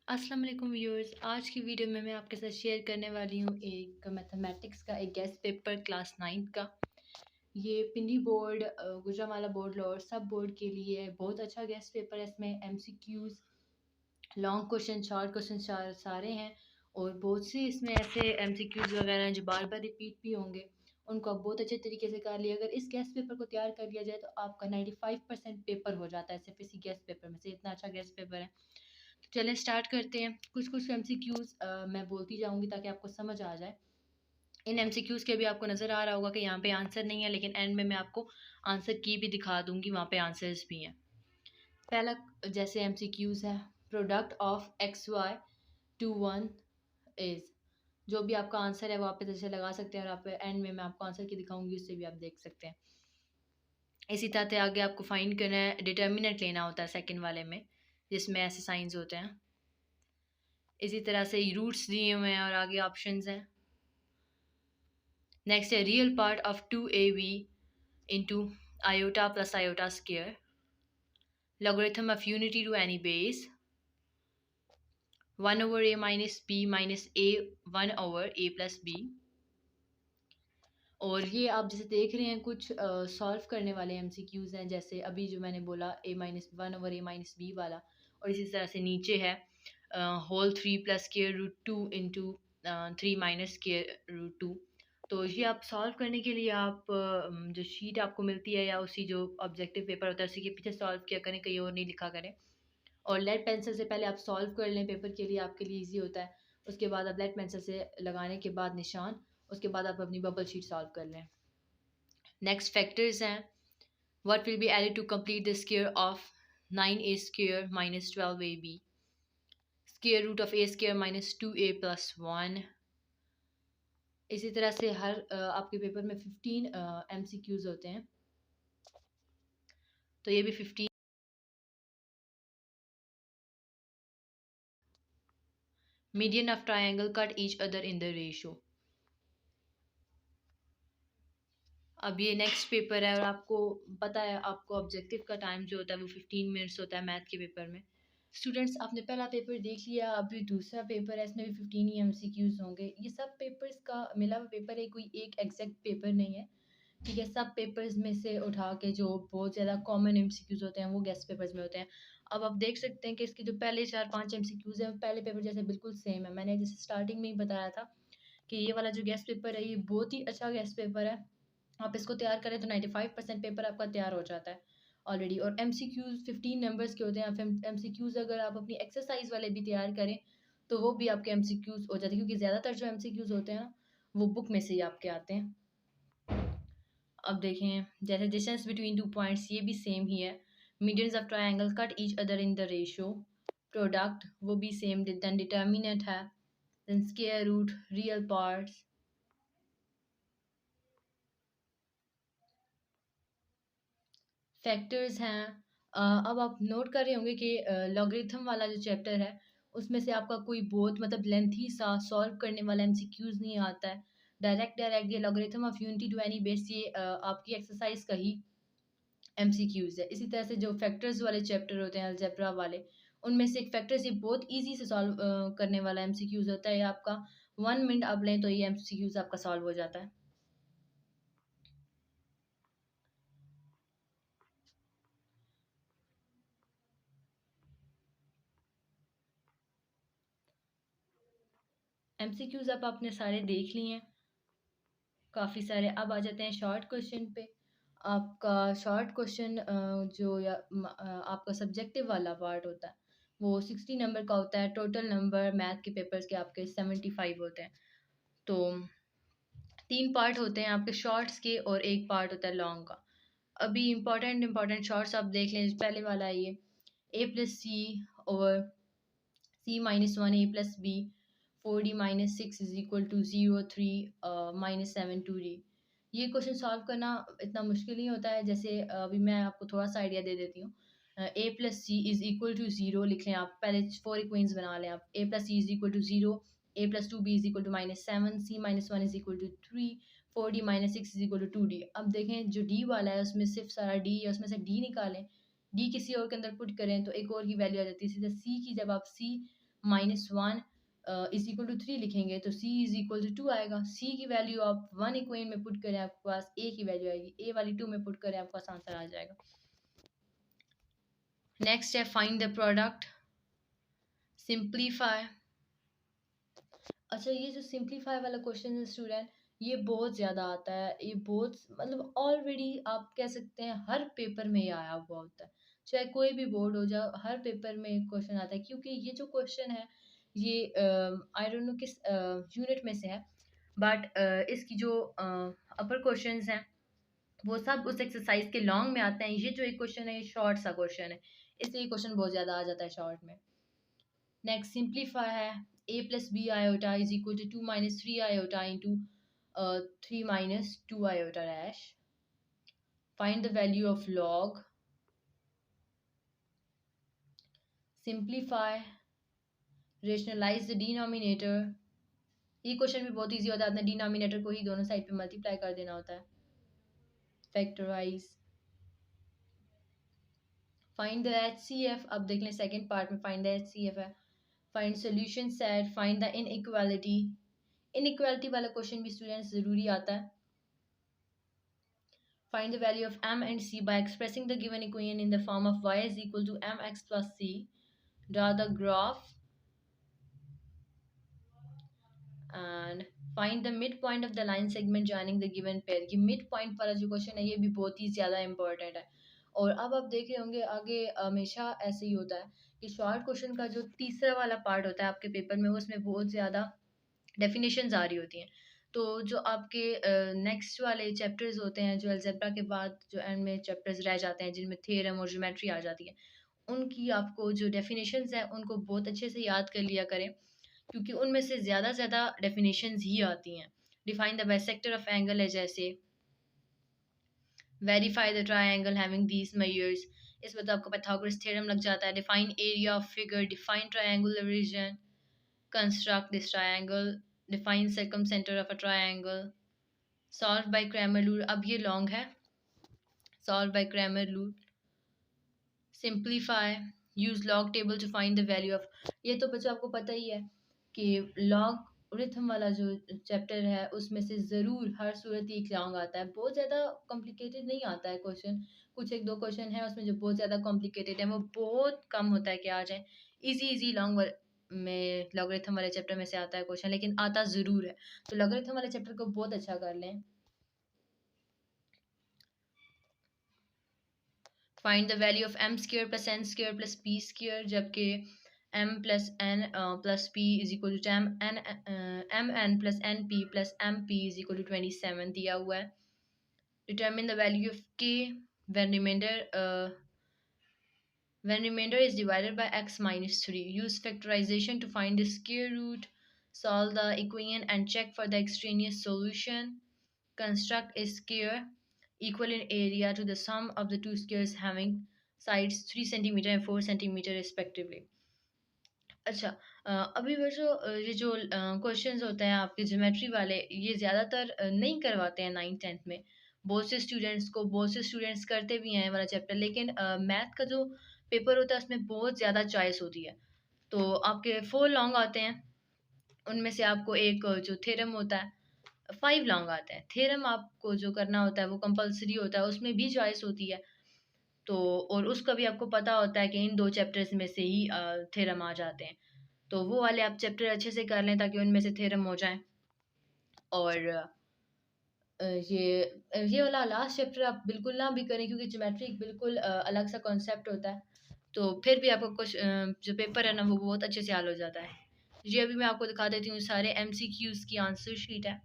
अस्सलाम वालेकुम व्यूअर्स। आज की वीडियो में मैं आपके साथ शेयर करने वाली हूँ एक मैथमेटिक्स का एक गेस्ट पेपर क्लास 9 का। ये पिंडी बोर्ड, गुजरांवाला बोर्ड, लाहौर सब बोर्ड के लिए बहुत अच्छा गेस्ट पेपर है। इसमें MCQs, long question, short question सारे हैं और बहुत सी इसमें ऐसे एमसीक्यूज वगैरह हैं जो बार बार रिपीट भी होंगे। उनको आप बहुत अच्छे तरीके से कर लिया। अगर इस गेस्ट पेपर को तैयार कर लिया जाए तो आपका 95% पेपर हो जाता है सिर्फ इसी गेस्ट पेपर में से। इतना अच्छा गेस्ट पेपर है। चलें स्टार्ट करते हैं। कुछ कुछ एमसीक्यूज मैं बोलती जाऊंगी ताकि आपको समझ आ जाए। इन एमसीक्यूज के भी आपको नज़र आ रहा होगा कि यहाँ पे आंसर नहीं है, लेकिन एंड में मैं आपको आंसर की भी दिखा दूंगी, वहाँ पे आंसर्स भी हैं। पहला जैसे एमसीक्यूज है, product of x y to one is. जो भी आपका आंसर है वो आप इसे लगा सकते हैं और आप एंड में मैं आपको आंसर की दिखाऊंगी, उससे भी आप देख सकते हैं। इसी तरह से आगे आपको फाइंड करना है, डिटर्मिनेंट लेना होता है सेकंड वाले में, जिसमें ऐसे साइंस होते हैं। इसी तरह से रूट्स दिए हुए हैं और आगे ऑप्शंस हैं। नेक्स्ट है real part of 2ab into iota plus iota square, logarithm of unity to any base, 1 over a minus a 1 over a plus b। और ये आप जैसे देख रहे हैं कुछ सॉल्व करने वाले एमसीक्यूज हैं, जैसे अभी जो मैंने बोला a-1/a-b वाला। और इसी तरह से नीचे है whole 3 plus square root 2 into 3 minus square root 2। तो ये आप सॉल्व करने के लिए आप जो शीट आपको मिलती है या उसी जो ऑब्जेक्टिव पेपर होता है उसी के पीछे सॉल्व किया करें, कहीं और नहीं लिखा करें। और लेड पेंसिल से पहले आप सॉल्व कर लें, पेपर के लिए आपके लिए ईजी होता है। उसके बाद आप लेड पेंसिल से लगाने के बाद निशान, उसके बाद आप अपनी बबल शीट सॉल्व कर लें। नेक्स्ट फैक्टर्स हैं, what will be added to complete the square of 9a square minus 12ab, square root of a square minus 2a plus 1। इसी तरह से हर आपके पेपर में 15 एमसीक्यूज होते हैं, तो ये भी 15। Median of triangle cut each other in the ratio. अब ये नेक्स्ट पेपर है और आपको पता है आपको ऑब्जेक्टिव का टाइम जो होता है वो 15 मिनट्स होता है मैथ के पेपर में। स्टूडेंट्स, आपने पहला पेपर देख लिया, अभी दूसरा पेपर है, इसमें भी 15 ही एमसीक्यूज होंगे। ये सब पेपर्स का मिला हुआ पेपर है, कोई एक एग्जैक्ट पेपर नहीं है, ठीक है। सब पेपर्स में से उठा के जो बहुत ज़्यादा कॉमन एमसीक्यूज होते हैं वो गेस्ट पेपर्स में होते हैं। अब आप देख सकते हैं कि इसके जो पहले 4-5 एमसीक्यूज हैं पहले पेपर जैसे बिल्कुल सेम है। मैंने जैसे स्टार्टिंग में ही बताया था कि ये वाला जो गेस्ट पेपर है ये बहुत ही अच्छा गेस्ट पेपर है। आप इसको तैयार करें तो 95% पेपर आपका तैयार हो जाता है ऑलरेडी। और एमसीक्यूज 15 नंबर्स के होते हैं। एमसीक्यूज अगर आप अपनी एक्सरसाइज वाले भी तैयार करें तो वो भी आपके एमसीक्यूज हो जाते हैं, क्योंकि ज़्यादातर जो एमसीक्यूज होते हैं ना वो बुक में से ही आपके आते हैं। अब देखें जैसे डिस्टेंस बिटवीन 2 पॉइंट्स, ये भी सेम ही है। Medians of triangle cut each other in the ratio, product वो भी सेम, देन डिटर्मिनेंट है, then square root, real parts. Factors हैं। अब आप नोट कर रहे होंगे कि लॉगरिथम वाला जो चैप्टर है उसमें से आपका कोई बहुत मतलब लेंथी सा सॉल्व करने वाला एमसीक्यूज नहीं आता है। डायरेक्ट ये logarithm of unity to any base, ये आपकी एक्सरसाइज का ही एमसीक्यूज है। इसी तरह से जो फैक्टर्स वाले चैप्टर होते हैं अलजेब्रा वाले, उनमें से एक फैक्टर्स ये बहुत इजी से सॉल्व करने वाला एमसीक्यूज होता है। आपका 1 मिनट आप लें तो ये एमसीक्यूज आपका सॉल्व हो जाता है। एमसीक्यूज आप आपने सारे देख लिए हैं, काफ़ी सारे। अब आ जाते हैं शॉर्ट क्वेश्चन पे। आपका शॉर्ट क्वेश्चन आपका सब्जेक्टिव वाला पार्ट होता है वो 60 नंबर का होता है। टोटल नंबर मैथ के पेपर्स के आपके 75 होते हैं। तो 3 पार्ट होते हैं आपके शॉर्ट्स के और एक पार्ट होता है लॉन्ग का। अभी इंपॉर्टेंट शॉर्ट्स आप देख लें। पहले वाला है ये, a plus c over c-1 a+b 4d-6 is equal to 0 3 -7 2d। ये क्वेश्चन सॉल्व करना इतना मुश्किल नहीं होता है। जैसे अभी मैं आपको थोड़ा सा आइडिया दे देती हूँ। a plus c is equal to 0 लिख लें आप, पहले 4 इक्वेशंस बना लें आप। a plus c is equal to 0, a plus 2b is equal to -7, c-1 is equal to 3, 4d-6 is equal to 2d। अब देखें जो d वाला है उसमें सिर्फ सारा d है, उसमें से d निकालें, d किसी और के अंदर पुट करें तो एक और की वैल्यू आ जाती है। सीधा c की जब आप c -1 इज इक्वल टू 3 लिखेंगे तो c इज इक्वल टू 2 आएगा। c की वैल्यू आप 1 इक्वेशन में पुट करें, आपके पास a की वैल्यू आएगी, a वाली 2 में पुट करें, आपके पास आंसर आ जाएगा। नेक्स्ट है फाइंड द प्रोडक्ट, सिंप्लीफाई। अच्छा, ये जो सिंप्लीफाई वाला क्वेश्चन है स्टूडेंट, ये बहुत ज़्यादा आता है, ये बहुत मतलब ऑलरेडी आप कह सकते हैं हर पेपर में ये आया हुआ होता है, चाहे कोई भी बोर्ड हो जाए, हर पेपर में क्वेश्चन आता है। क्योंकि ये जो क्वेश्चन है ये आई डोंट नो किस यूनिट में से है, बट इसकी जो अपर क्वेश्चंस हैं वो सब उस एक्सरसाइज के लॉन्ग में आते हैं। ये जो एक क्वेश्चन है ये शॉर्ट सा क्वेश्चन है, इसलिए क्वेश्चन बहुत ज़्यादा आ जाता है शॉर्ट में। नेक्स्ट सिंप्लीफाई है, a plus b iota is equal to 2 minus 3 iota into 3 minus 2 iota dash. Find the value of log, simplify, rationalise the denominator. ये क्वेश्चन भी बहुत इजी होता है, अपने डिनोमिनेटर को ही दोनों साइड पे मल्टीप्लाई कर देना होता है। Factorise, find the HCF। अब देख लें सेकंड पार्ट में फाइंड द HCF है। Find solution set, find the inequality. Inequality वाला क्वेश्चन भी स्टूडेंट्स ज़रूरी आता है। Find the value of m and c by expressing the given equation in the form of y is equal to mx plus c. Draw the graph and find the midpoint of the line segment joining the given pair. ये midpoint वाला जो question है ये भी बहुत ही ज़्यादा important है। और अब आप देख रहे होंगे आगे हमेशा ऐसे ही होता है कि शॉर्ट क्वेश्चन का जो तीसरा वाला पार्ट होता है आपके पेपर में, उसमें बहुत ज़्यादा डेफिनेशंस आ रही होती हैं। तो जो आपके नेक्स्ट वाले चैप्टर्स होते हैं, जो अलजेब्रा के बाद जो एंड में चैप्टर्स रह जाते हैं जिनमें थ्योरम और ज्योमेट्री आ जाती है, उनकी आपको जो डेफिनेशंस हैं उनको बहुत अच्छे से याद कर लिया करें, क्योंकि उनमें से ज़्यादा डेफिनेशंस ही आती हैं। Define the bisector of angle है जैसे verify the triangle having these measures, इसमें तो आपको पाइथागोरस थ्योरम लग जाता है। Define area of figure, define triangular region, construct this triangle, define circumcenter of a triangle, solve by Cramer rule। अब ये लॉन्ग है, solve by Cramer rule, simplify, use log table to find the value of। ये तो बच्चों आपको पता ही है कि लॉगरिथम वाला जो चैप्टर है उसमें से ज़रूर हर सूरत एक लॉन्ग आता है। बहुत ज़्यादा कॉम्प्लिकेटेड नहीं आता है क्वेश्चन, कुछ एक दो क्वेश्चन है उसमें जो बहुत ज़्यादा कॉम्प्लिकेटेड है, वो बहुत कम होता है कि आ जाए। इजी लॉन्ग में लॉगरिथम वाले चैप्टर में से आता है क्वेश्चन, लेकिन आता ज़रूर है। तो लॉगरिथम वाले चैप्टर को बहुत अच्छा कर लें। Find the value of m square plus n square plus p square, जबकि m plus n plus p is equal to m n plus n p plus m p is equal to 27 दिया हुआ है। Determine the value of k when remainder is divided by x minus 3. Use factorization to find the square root. Solve the equation and check for the extraneous solution. Construct a square equal in area to the sum of the two squares having sides 3 cm and 4 cm respectively. अच्छा, अभी बच्चों ये जो questions होते हैं आपके geometry वाले, ये ज़्यादातर नहीं करवाते हैं 9th-10th में। बहुत से स्टूडेंट्स करते भी हैं ये वाला चैप्टर, लेकिन मैथ का जो पेपर होता है उसमें बहुत ज़्यादा चॉइस होती है। तो आपके 4 लॉन्ग आते हैं, उनमें से आपको एक जो थ्योरम होता है 5 लॉन्ग आते हैं। थ्योरम आपको जो करना होता है वो कंपलसरी होता है, उसमें भी चॉइस होती है। तो और उसका भी आपको पता होता है कि इन 2 चैप्टर्स में से ही थ्योरम आ जाते हैं। तो वो वाले आप चैप्टर अच्छे से कर लें ताकि उनमें से थ्योरम हो जाए। और ये वाला लास्ट चैप्टर आप बिल्कुल ना भी करें, क्योंकि ज्योमेट्री एक बिल्कुल अलग सा कॉन्सेप्ट होता है। तो फिर भी आपका कुछ जो पेपर है ना वो बहुत अच्छे से हल हो जाता है। ये अभी मैं आपको दिखा देती हूँ, सारे MCQs की आंसर शीट है।